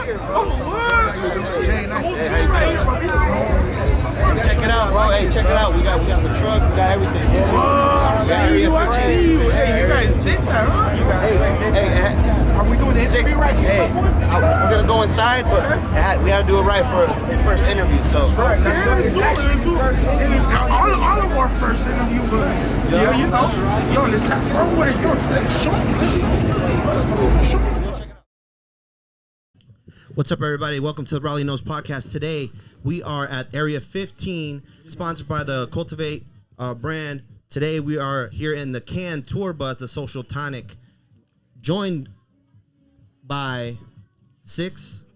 Jay, nice. Check it out, bro. Hey, check it out. We got the truck. We got everything. Hey, you guys did that, huh? Hey. Are we doing the interview right here? Hey, we're gonna go inside, but we gotta do it right for the first interview. So. Right. It's actually the first interview. All of our first interviews are, you know. Yo, let's have fun with it. Yo, let's show. What's up, everybody? Welcome to the Raulyknows podcast. Today, we are at Area 15, sponsored by the Cultivate brand. Today, we are here in the Can Tour Bus, the Social Tonic, joined by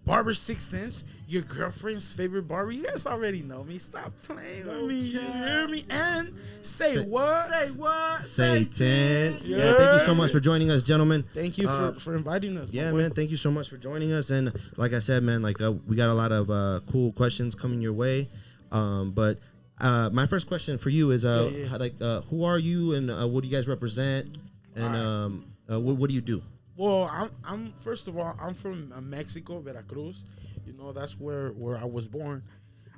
Barber Sixsense, your girlfriend's favorite barber. You guys already know me. Stop playing with me. You hear me? And say what? Satan. Yeah, thank you so much for joining us, gentlemen. Thank you for inviting us. Yeah, man, thank you so much for joining us. And like I said, man, we got a lot of cool questions coming your way. But my first question for you is, who are you and what do you guys represent? And what do you do? Well, I'm first of all, I'm from Mexico, Veracruz. You know, that's where I was born.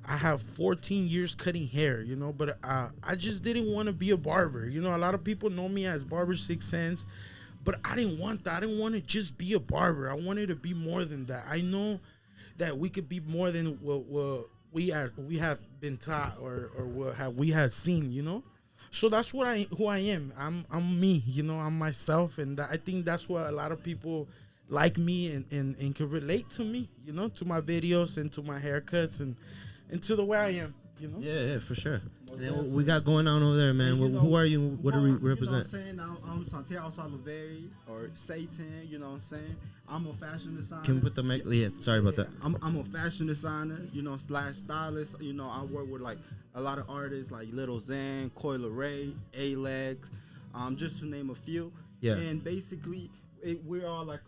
I have 14 years cutting hair, you know, but I just didn't want to be a barber. You know, a lot of people know me as Barber Sixsense, but I didn't want that. I didn't want to just be a barber. I wanted to be more than that. I know that we could be more than what we have been taught or what we have seen, you know. So that's who I am. I'm me, you know. I'm myself, and I think that's what a lot of people like me and can relate to me, you know, to my videos and to my haircuts and to the way I am, you know. Yeah, for sure. And what we got going on over there, man? Who are you? What do we represent? You know what I'm saying? I'm Santiago Saliveri or Satan, you know what I'm saying? I'm a fashion designer. Can we put the mic? Yeah, sorry about that. I'm a fashion designer, you know, / stylist. You know, I work with like a lot of artists like Little Zan, Coil Ray, A-Legs, just to name a few. Yeah. And basically, we're all like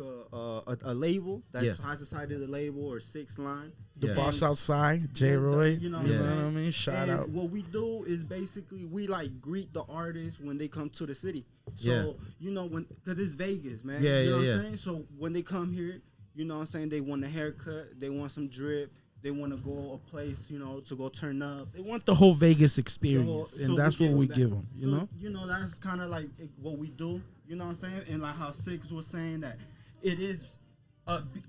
a label. That's High Society, the label, or Six Line. The boss outside, J. Roy. You know what I mean? Shout out. What we do is basically we like greet the artists when they come to the city. So, you know, because it's Vegas, man. Yeah, you know what yeah. I'm saying? So when they come here, you know what I'm saying, they want a haircut, they want some drip, they want to go a place, you know, to go turn up. They want the whole Vegas experience, and that's what we give them, you know? You know, that's kind of like what we do, you know what I'm saying? And like how Six was saying that it is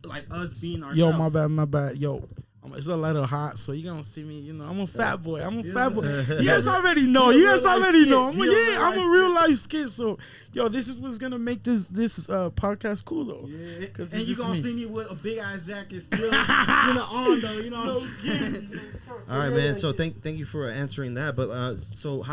like us being ourselves. Yo, my bad. Yo, it's a little hot, so you're going to see me, you know, I'm a fat boy. I'm a fat boy. You guys already know. I'm a real life skit. So, yo, this is what's going to make this podcast cool, though. Yeah. And you're going to see me with a big-ass jacket still, you know, on, though. You know what I'm saying? All right, man. So thank you for answering that. But so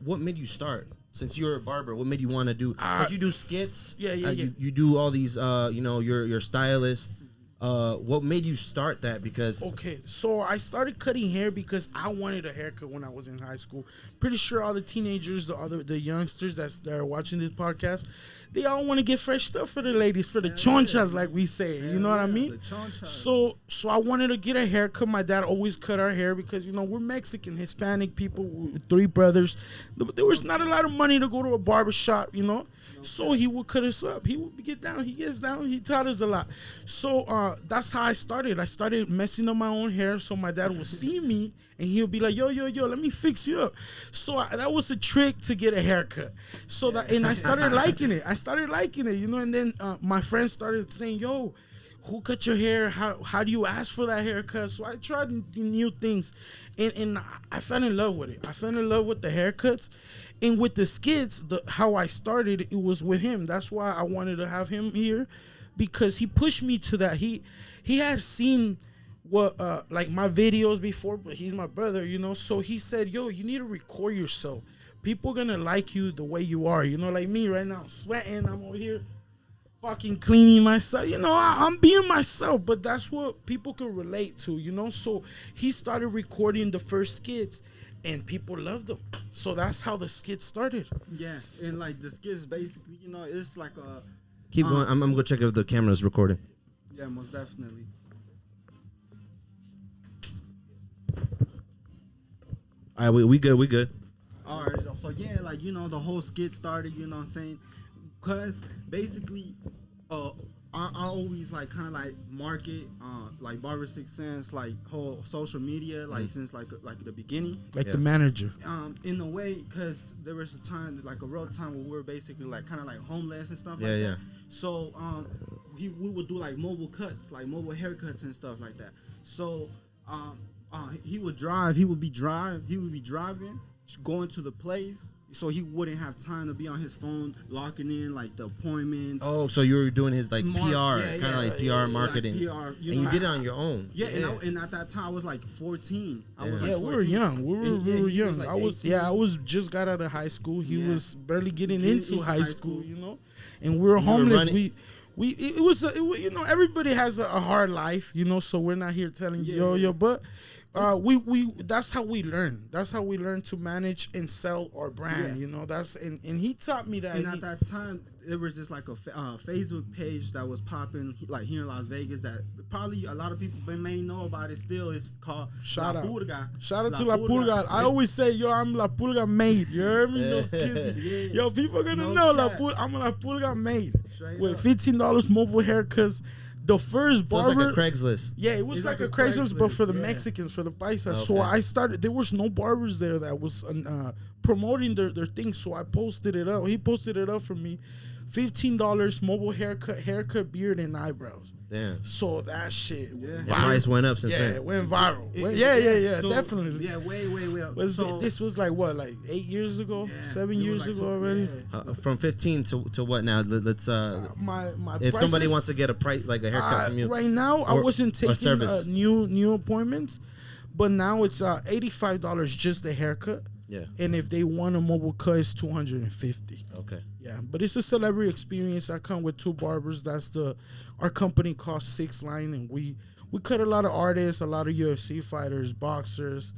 what made you start? Since you're a barber, what made you want to do? Because you do skits. Yeah. You do all these, you know, you're stylist. What made you start that? Because okay, so I started cutting hair because I wanted a haircut when I was in high school. Pretty sure all the teenagers, the youngsters that are watching this podcast, they all want to get fresh stuff for the ladies, for the chonchas, like we say. You know what I mean? So I wanted to get a haircut. My dad always cut our hair because, you know, we're Mexican, Hispanic people, 3 brothers. There was not a lot of money to go to a barber shop, you know. So he would cut us up. He would get down. He gets down. He taught us a lot. So that's how I started. I started messing up my own hair so my dad would see me and he would be like, yo, let me fix you up. So that was a trick to get a haircut. So and I started liking it. You know. And then my friends started saying, yo, who cut your hair? How do you ask for that haircut? So I tried new things, and I fell in love with it. I fell in love with the haircuts. And with the skits, how I started, it was with him. That's why I wanted to have him here, because he pushed me to that. He had seen what like my videos before, but he's my brother, you know. So he said, yo, you need to record yourself. People are gonna like you the way you are, you know, like me right now. I'm sweating, I'm over here fucking cleaning myself. You know, I'm being myself, but that's what people can relate to, you know. So he started recording the first skits. And people loved them. So that's how the skit started. Yeah, and like the skits basically, you know, it's like a... Keep going. I'm going to go check if the camera's recording. Yeah, most definitely. All right, we good. All right, so yeah, like, you know, the whole skit started, you know what I'm saying? Because basically, I always like kind of like market like Barber Sixsense, like whole social media, like since like the beginning. Like the manager. In a way, because there was a time, like a real time where we were basically like kind of like homeless and stuff Yeah, like yeah. that. So we would do like mobile cuts, like mobile haircuts and stuff like that. So he would be driving, going to the place. So he wouldn't have time to be on his phone locking in like the appointments. Oh, so you were doing his like PR, kind of like PR marketing, like PR, and you did it on your own. Yeah, and at that time I was like 14. I was like Yeah, 14. we were young. We were young. Like I was just got out of high school. He was barely getting into high school, you know. And we were You were homeless. running- It was you know, everybody has a hard life, you know. So we're not here telling you, but. We that's how we learn. That's how we learn to manage and sell our brand. You know, that's and he taught me that. And at that time, there was just like a Facebook page that was popping, like here in Las Vegas, that probably a lot of people may know about it still. It's called Shout La out. Purga. Shout out to La Purga. I always say, yo, I'm La Purga mate. You heard me? No kidding. Yo, people are gonna know La Purga. I'm a La Purga mate. Straight With up. $15 mobile haircuts. The first So it's barber. like a Craigslist. Yeah, it was It's like like a a Craigslist, but for the Craigslist, yeah. Mexicans, for the paisas. Okay. So I started. There was no barbers there that was promoting their things. So I posted it up. He posted it up for me. $15 mobile haircut, beard, and eyebrows. Damn. So that shit, The price went up since yeah, then. it went viral. So, Definitely. Yeah, way up. Was So, this was like what, like 8 years ago, yeah, 7 it years was like ago so- already. yeah. From 15 to what now? Let's My if somebody prices- wants to get a price like a haircut from you right now, I or- wasn't or taking service. new appointments, but now it's $85 just the haircut. Yeah. And if they want a mobile cut, it's $250. Okay. Yeah, but it's a celebrity experience. I come with 2 barbers. Our company calls Six Line, and we cut a lot of artists, a lot of UFC fighters, boxers,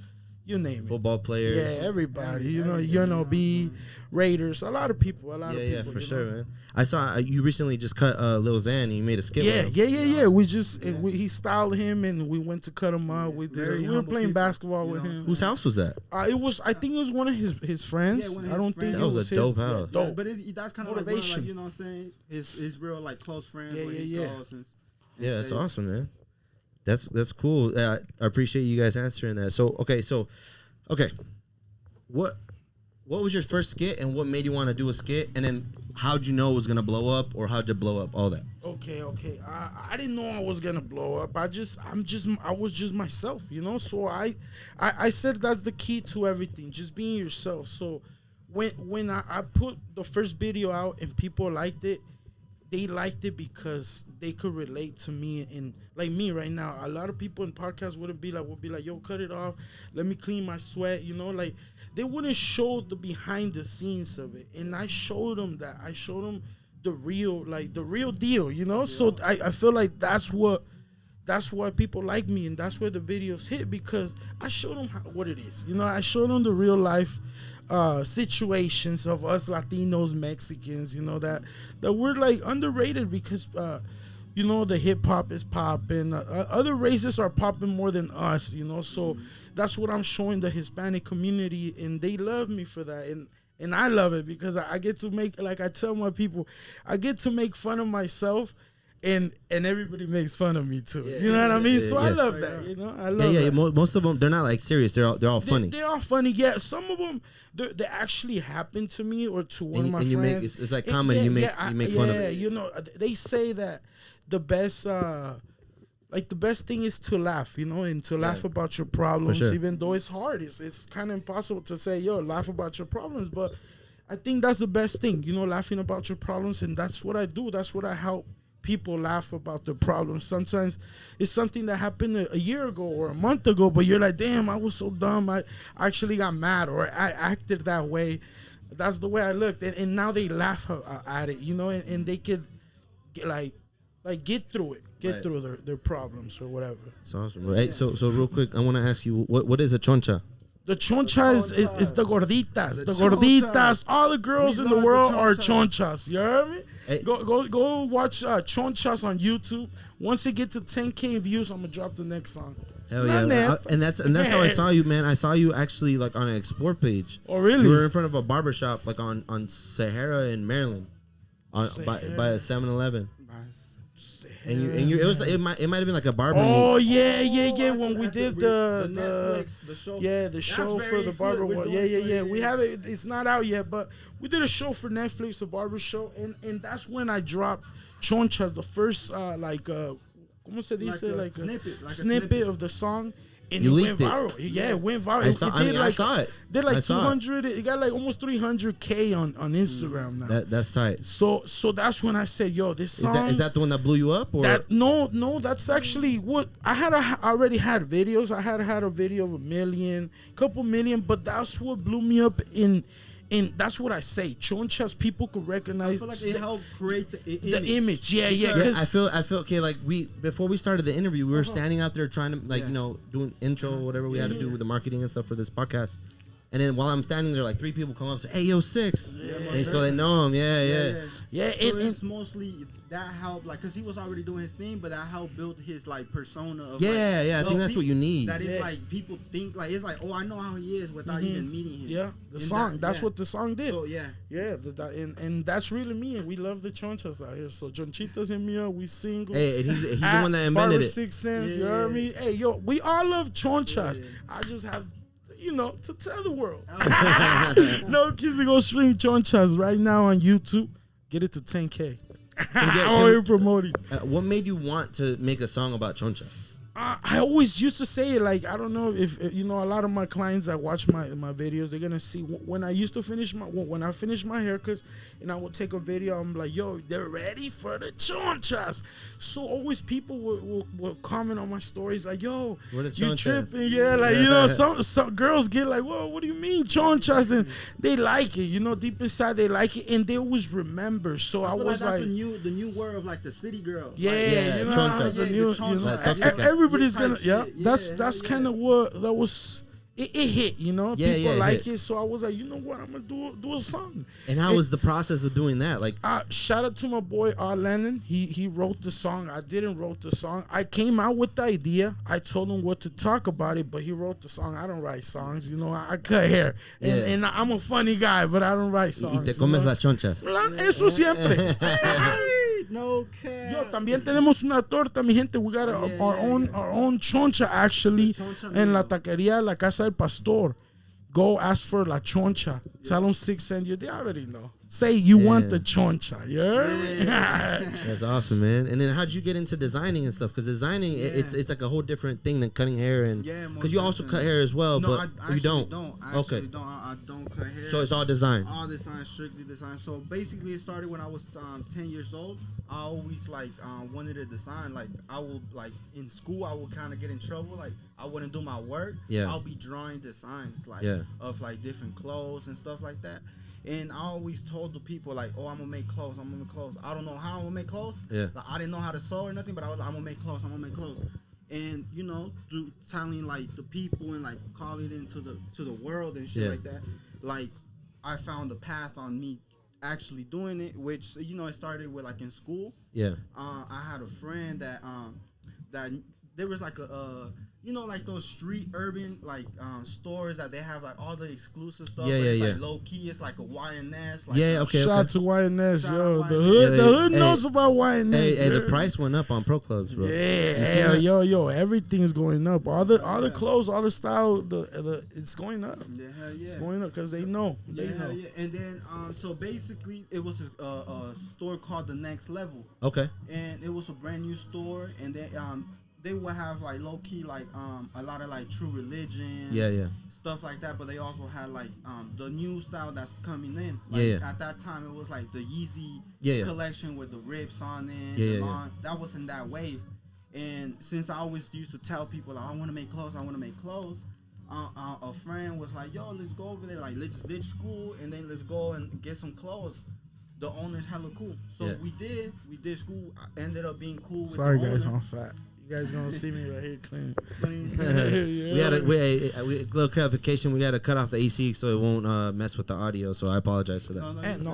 you name it. Football players. Yeah, everybody. You know, UNLV, Raiders, a lot of people. Yeah, for you sure, know? man. I saw you recently just cut Lil Xan. And you made a skit. Yeah, with him. yeah. We just he styled him, and we went to cut him up. We were humble playing people, basketball you with know, him. Whose house was that? I think it was one of his friends. Yeah, one of I his don't think friends. it That was a his. dope house. Yeah, Dope. but that's kind of like, one of, Motivation. like, you know what I'm saying? His real like close friends. Yeah, where he yeah. goes and Yeah, that's stays. awesome, man. That's cool. I appreciate you guys answering that. So okay, what was your first skit, and what made you want to do a skit, and then how'd you know it was gonna blow up, or how'd it blow up? All that. Okay. I didn't know I was gonna blow up. I was just myself, you know. So I said that's the key to everything, just being yourself. So when I put the first video out and people liked it, they liked it because they could relate to me. And like me right now, a lot of people in podcasts would be like, yo, cut it off, let me clean my sweat, you know, like they wouldn't show the behind the scenes of it. And I showed them that. I showed them the real deal, you know. So I feel like that's why people like me, and that's where the videos hit, because I showed them what it is, you know. I showed them the real life situations of us Latinos, Mexicans, you know, that we're like underrated, because you know, the hip hop is popping, other races are popping more than us, you know. So that's what I'm showing the Hispanic community, and they love me for that. And I love it because I get to make, like I tell my people, I get to make fun of myself, and everybody makes fun of me too. You know what I mean? So I love that. You know, I love Yeah. that. Most of them, they're not like serious. They're all funny. They're all funny. Yeah, some of them they actually happened to me or to one of my and you friends. make it's like comedy. You make fun of it. You know, they say that the best. Like the best thing is to laugh, you know, and to laugh about your problems, sure. even though it's hard. It's kind of impossible to say, yo, laugh about your problems. But I think that's the best thing, you know, laughing about your problems. And that's what I do. That's what I help people laugh about their problems. Sometimes it's something that happened a year ago or a month ago, but you're like, damn, I was so dumb. I actually got mad, or I acted that way. That's the way I looked. And now they laugh at it, you know, and they could get, like get through it. Get through their problems or whatever. It's awesome. Hey, so real quick, I want to ask you, what is a choncha? The choncha is the gorditas. The chonchas. gorditas. All the girls We in the love the world are chonchas. chonchas. You heard me? Hey. Go watch chonchas on YouTube. Once it gets to 10K views, I'm gonna drop the next song. Hell yeah, Man. and that's how I saw you, man. I saw you actually like on an explore page. Oh, really? You were in front of a barber shop like on Sahara in Maryland, by a 7-Eleven. it might have been like a barber. Oh meet. yeah. When we did the Netflix, the show. yeah, the show very for the exclusive. barber We're one. doing Yeah. so, We have it. It's not out yet, but we did a show for Netflix, the barber show, and that's when I dropped Chonchas, the first ¿cómo se dice? Like a Like snippet, like a snippet snippet. of the song. And You it leaked went it. viral. Yeah, it went viral. I saw- I mean, I saw it. Did like I saw it. 200. It got like almost 300K on Instagram now. That's tight. So that's when I said, yo, this song. Is that the one that blew you up? Or No, that's actually what I already had videos. I had a video of 1 million, couple million, but that's what blew me up in that's what I say. Chonchas, people could recognize. I feel like it helped create the image. Yeah. Yeah, Cause I feel okay. Like before we started the interview, we were standing out there trying to doing intro or whatever we had to do with the marketing and stuff for this podcast. And then while I'm standing there, like 3 people come up and say, "Hey, yo, Six," so they know him. Yeah. So it's mostly that helped, like, cause he was already doing his thing, but that helped build his like persona. Of, I think that's what you need. That is like people think like it's like, oh, I know how he is without even meeting him. yeah, the song. That's what the song did. So And that's really me, and we love the Chonchas out here. So Jonchita's in me up, we single. Hey, and he's the At one that invented Barber it. Sixsense, you heard me? Hey, yo, we all love Chonchas. I just have, to tell the world. No kids to go stream Chonchas right now on YouTube. Get it to 10K. I'm here promoting. What made you want to make a song about Choncha? I always used to say it, like, I don't know if a lot of my clients that watch my videos, they're gonna see when I used to finish when I finished my haircuts and I would take a video, I'm like, yo, they're ready for the Chonchas. So always people will comment on my stories like, yo, What the you Chonchas? tripping? Yeah, like, some girls get like, whoa, what do you mean Chonchas? And they like it, deep inside they like it, and they always remember. So I feel was like like, that's the new word of like the city girl. yeah, Choncha. the Yeah, new, the Choncha. Like, toxic. everybody's Type gonna, shit. that's kind of what that was. It hit, people it like hit. it. So I was like, you know what, I'm gonna do a song. And how was the process of doing that? Like, Shout out to my boy R. Lennon. He wrote the song. I didn't wrote the song. I came out with the idea. I told him what to talk about it, but he wrote the song. I don't write songs, I cut hair, and I'm a funny guy, but I don't write songs. y te comes las chonchas. Eso siempre. No cap. Yo, también tenemos una torta, mi gente. We got our own choncha, actually, Choncha en la meal. taquería La Casa del Pastor. Go ask for la choncha. Tell them Six send you. They already know. Say you want the choncha. You heard me? That's awesome, man. And then how'd you get into designing and stuff? Because designing, it's like a whole different thing than cutting hair. And because you also cut hair as well, No, but I you don't. I actually don't. I don't cut hair. So it's all design. All design, strictly design. So basically, it started when I was 10 years old. I always wanted to design. Like I would in school, I would kind of get in trouble. Like I wouldn't do my work. Yeah. I'll be drawing designs of different clothes and stuff like that. And I always told the people like, oh, I'm gonna make clothes. I don't know how I'm gonna make clothes. Yeah. Like, I didn't know how to sew or nothing, but I'm gonna make clothes. And through telling like the people and like calling it into the world and shit like that, like I found a path on me actually doing it, which it started with like in school. Yeah. I had a friend that there was like like those street urban stores that they have like all the exclusive stuff. Yeah, but it's yeah. like low key. It's like a YNS. Like, Okay. Shout out to YNS, Shout yo. out The YNS. hood, Yeah, the hood hey, knows about YNS. Hey, the yo. price went up on pro clubs, bro. Yeah, yo, everything's going up. All the clothes, all the style, it's going up. Yeah, hell yeah. It's going up because they know. They Yeah, know. yeah. And then so basically it was a store called The Next Level, Okay. and it was a brand new store, and they would have like low key like a lot of like True Religion, Yeah. stuff like that, but they also had like the new style that's coming in. At that time it was like the Yeezy collection with the rips on it. Yeah. That was in that wave. And since I always used to tell people like, I want to make clothes, a friend was like, yo, let's go over there, like let's just ditch school and then let's go and get some clothes. The owner's hella cool. So we did school. I ended up being cool with Sorry, the guys, owner. I'm fat. You guys gonna see me right here clean. We had a little clarification. We got to cut off the AC so it won't mess with the audio. So I apologize for that.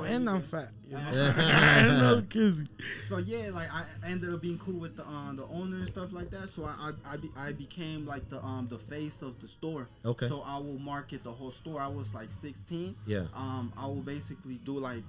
And I'm fat. You know? And no kissing. So yeah, like I ended up being cool with the owner and stuff like that. So I became like the face of the store. Okay. So I will market the whole store. I was like 16. Yeah. I will basically do like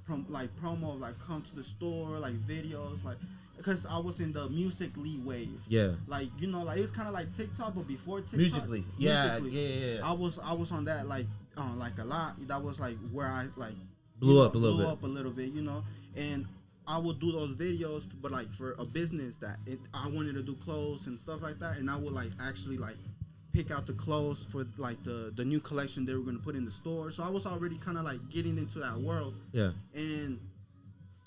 promo, like come to the store, like videos, like because I was in the Musical.ly wave. Yeah. Like, you know, like it's kind of like TikTok, but before TikTok. Musically. Yeah. Musically. I was on that like a lot. That was like where I like blew up a little bit, you know, and I would do those videos, but like for a business that I wanted to do clothes and stuff like that, and I would like actually like pick out the clothes for like the new collection they were gonna put in the store. So I was already kind of like getting into that world. Yeah. And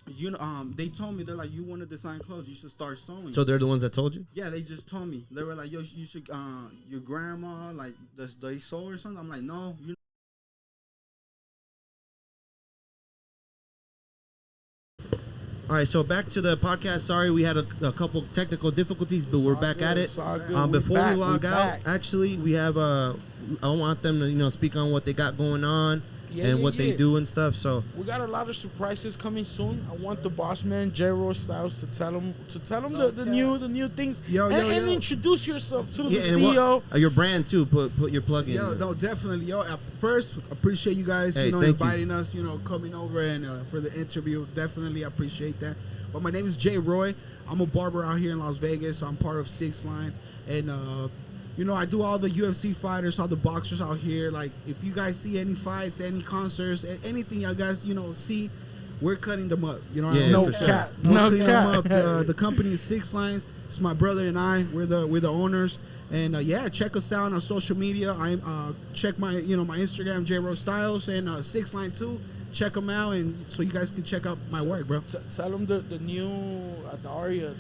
you know, they told me, they're like, you want to design clothes, you should start sewing. So they're the ones that told you? Yeah, they just told me. They were like, yo, you should, your grandma, like, does they sew or something? I'm like, no, you. All right, so back to the podcast. Sorry, we had a couple technical difficulties, but we're back at it. Before we log out, actually, we have I want them to speak on what they got going on and what they do and stuff. So we got a lot of surprises coming soon. I want the boss man J-Roy Styles to tell them the new things. And introduce yourself to the CEO. Your brand too. Put your plug in. Yo, no, definitely. Yo, first appreciate you guys, inviting us, coming over and for the interview. Definitely appreciate that. But my name is J-Roy. I'm a barber out here in Las Vegas. I'm part of Six Line, and I do all the UFC fighters, all the boxers out here. Like, if you guys see any fights, any concerts, anything you guys, see, we're cutting them up. You know what I mean? No cap. No clean them up. The company is Six Lines. It's my brother and I. We're the owners. And check us out on our social media. Check my my Instagram, J-Roy Styles, and Six Line 2. Check them out, and so you guys can check out my work, bro. Tell them the new at the Aria.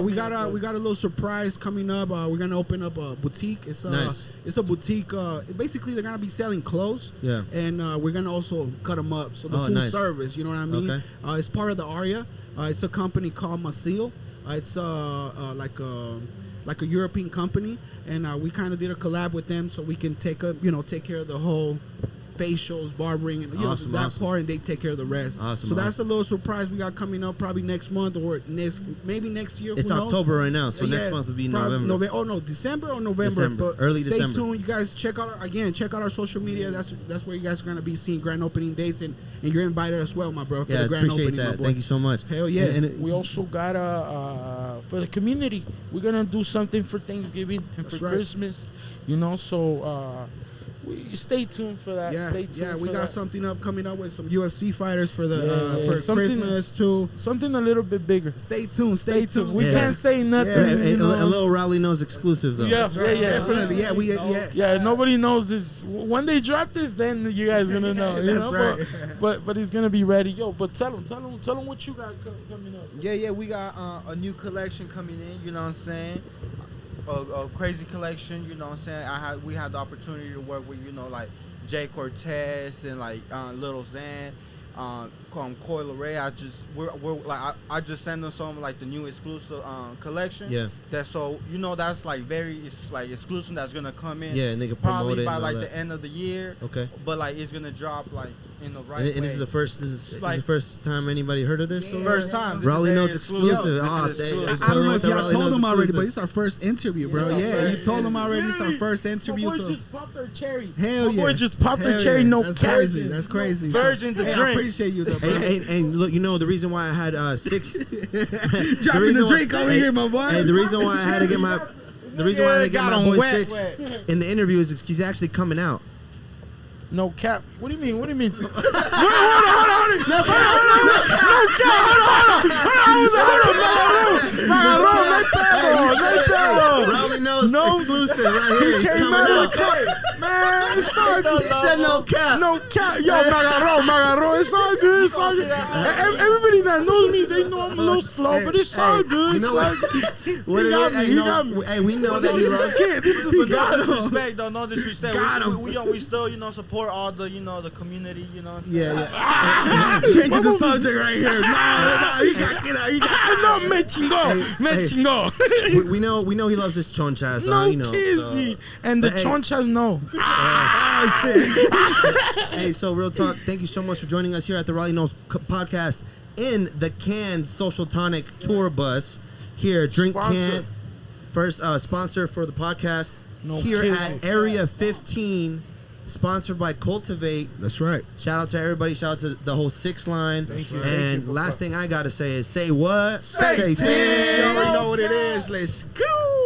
We got a little surprise coming up. We're gonna open up a boutique. It's a boutique. Basically, they're gonna be selling clothes. Yeah. And we're gonna also cut them up. So the full service. You know what I mean? Okay. It's part of the Aria. It's a company called Masil. It's like a European company, and we kind of did a collab with them so we can take care of the whole facials, barbering, and that part, and they take care of the rest. So that's a little surprise we got coming up, probably next month or maybe next year. It's October right now, so next month will be November. December or November. But early stay December. tuned. You guys check out our social media. That's where you guys are gonna be seeing grand opening dates, and you're invited as well, my bro. For the grand appreciate opening, that. Thank you so much. Hell yeah. And we also got for the community. We're gonna do something for Thanksgiving and for Christmas. So. Stay tuned for that. We got something coming up with some UFC fighters for Christmas too. Something a little bit bigger. Stay tuned. Stay tuned. We can't say nothing. A little Raulyknows exclusive though. Definitely. Nobody knows this. When they drop this, then you guys gonna know. That's right. But he's gonna be ready. But tell him what you got coming up. Yeah. We got a new collection coming in. You know what I'm saying? A crazy collection, you know what I'm saying? We had the opportunity to work with, like Jay Cortez and like Little Zan, Coil Ray. I just sent them some like the new exclusive collection. Yeah. That's that's like it's like exclusive that's gonna come in. Yeah, and they can promote probably it by like the end of the year. Okay. But like it's gonna drop like in the right way. And this is the first time anybody heard of this? First time. Raulyknows exclusive. I don't know if y'all told them already, but it's our first interview, bro. You told them already. It's our first interview. My boy just popped their cherry. Hell yeah. My boy just popped their cherry. No That's crazy. That's crazy. Virgin to drink. I appreciate you, though, bro. And look, the reason why I had six. Dropping the drink over here, my boy. Hey, the reason why I had to get my. The reason why I had to get my boy Six in the interview is he's actually coming out. No cap. What do you mean? Hold on. No cap. Raulyknows exclusive right here. He's coming out. Man, it's all good. He said no cap. No cap. Yo, Magaro. It's all good. It's all good. Everybody that knows me, they know I'm a little slow, but it's all good. It's all good. He got me. Hey, we know that This is no disrespect, though. No disrespect. We still, support all the, the community, Yeah. Changing the subject right here. No, he got No, me chingo. We know he loves this chonchas. No, kizzy. And the chonchas know. Oh, shit. Hey, so real talk. Thank you so much for joining us here at the Raulyknows podcast in the Can Social Tonic tour bus. Here, Drink Can. First sponsor for the podcast. Here at Area 15 sponsored by Cultivate. That's right. Shout out to everybody. Shout out to the whole Six line. Thank you. And Thank you. last thing I gotta say is say what? Say 10. You already know what it is. Let's go.